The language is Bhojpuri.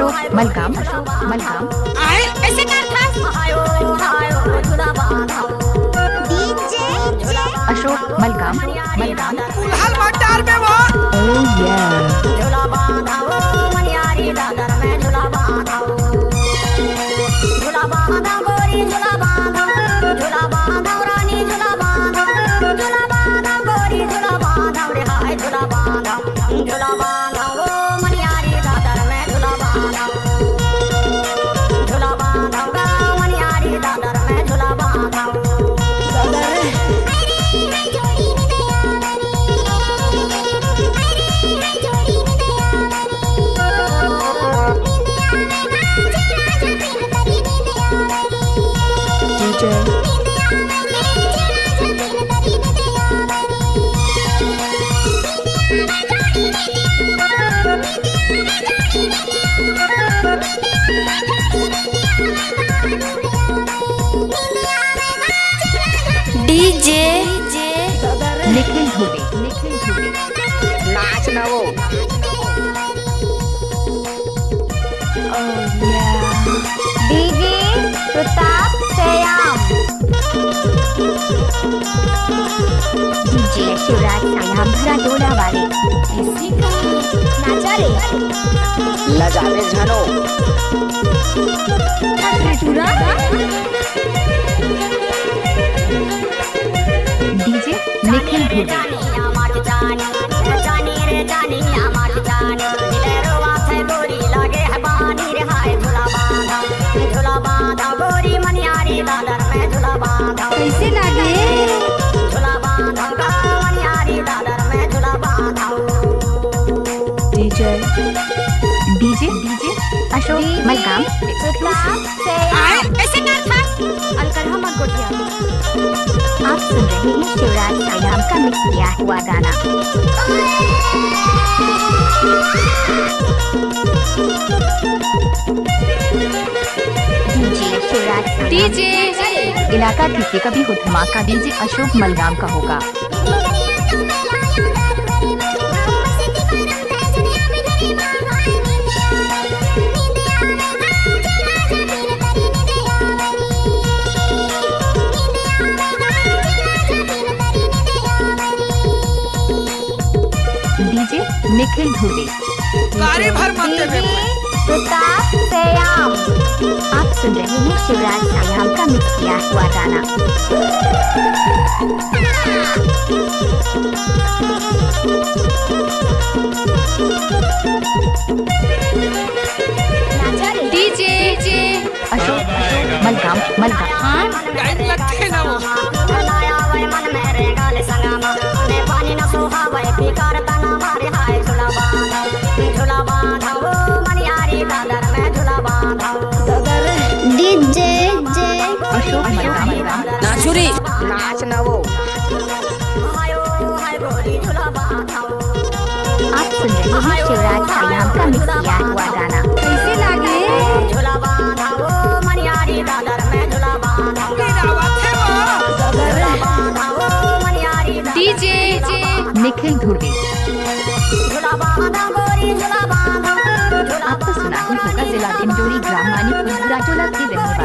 अशोक मलकाम आए ऐसे कर था अशोक मलकाम हाल मटार में वो झूला बांधाओ मनियारी दादर में झूला बांधाओ गोरी झूला बांधाओ रानी झूला बांधाओ गोरी झूला बांधाओ रे हाय झूला बांधाओ मनियारी दादर में झूला बांधाओ गा मनियारी दादर में झूला बांधाओ डीजे निखिल धुबे नाच ना वो डीजे प्रताप सयाम डीजे शिवराज सायाम भरा डोला वाले नाचा रे लजावे झनो डीजे निखिल धुबे गोरी मनियारी दादर में झूला बांधाओ कैसे लागे झूला बांधाओ गा मनियारी दादर में झूला बांधाओ डीजे अशोक मलकाम आए ऐसे कर था अलकरहा मत गोटिया आप सुन रहे हैं शिवराज सायाम का मिक्स किया हुआ गाना डीजे शिवराज इलाका किसी का भी हो धमाका डीजे अशोक मलगाम का होगा डीजे निखिल धुबे गाड़ी भर मत दे प्रताप सयाम आप सुन रहे हैं शिवराज सायाम का मिक्स किया हुआ गाना डीजे अशोक मलगाम गाड़ी लगते ना वो मन में रेगाल संगमा ने पानी न सोहावे पिकार तना मारे हाय झूला बांधाओ मनियारी दादर में झूला बांधाओ डीजे अशोक मलगाम नाचुरी नाच ना वो हाय गोरी झूला बांधाओ आप सुन रहे हैं शिवराज सायाम का मिक्स किया हुआ गाना कैसे लागे झूला बांधाओ मनियारी दादर में झूला बांधाओ मनियारी डीजे निखिल धुबे झूला बांधा गोरी झूला बांधा आपको सुना ही होगा जिला इंदौरी ग्राम मानीपुर राजोला के रहने